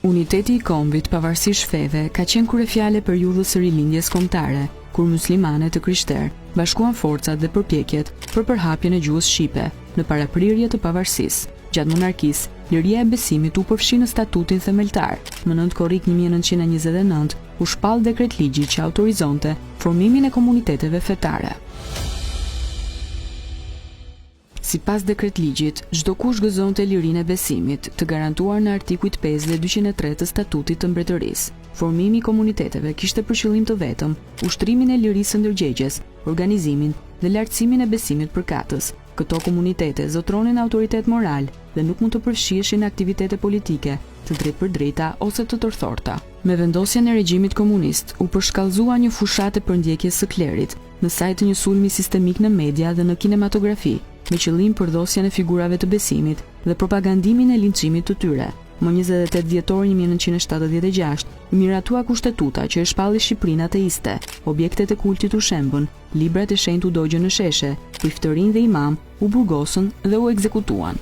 Uniteti i kombit pavarësisht feve ka qenë kurrefjale periudhës së rilindjes kombëtare, kur muslimane të krishterë bashkuan forcat dhe përpjekjet për përhapjen e gjuhës shqipe në paraprirje të pavarësisë. Gjatë monarkisë, liria e besimit u përfshi në statutin themeltar. Më 9 korrik 1929 u shpall dekretligji që autorizonte formimin e komuniteteve fetare. Sipas dekretligjit, çdo kush gëzonte lirinë e besimit, të garantuar në artikujt 5 dhe 203 të Statutit të Mbretërisë. Formimi i komuniteteve kishte për qëllim të vetëm ushtrimin e lirisë së ndërgjegjes, organizimin dhe lartësimin e besimit përkatës. Këto komunitete zotronin autoritet moral dhe nuk mund të përfshiheshin aktivitete politike, të drejtpërdrejta ose të tërthorta. Me vendosjen e regjimit komunist, u përshkallëzua një fushatë e përndjekjes së klerit, në saj të një sulmi sistemik në media dhe në kinematografi, me qëllim përdosjen e figurave të besimit dhe propagandimin e linçimit të tyre. Më 28 dhjetor 1976, u miratua kushtetuta që e shpalli Shqipërinë ateiste, objektet e kultit u shembën, librat e shenjtë u dogjën në sheshe, priftërinë dhe imam u burgosën dhe u ekzekutuan.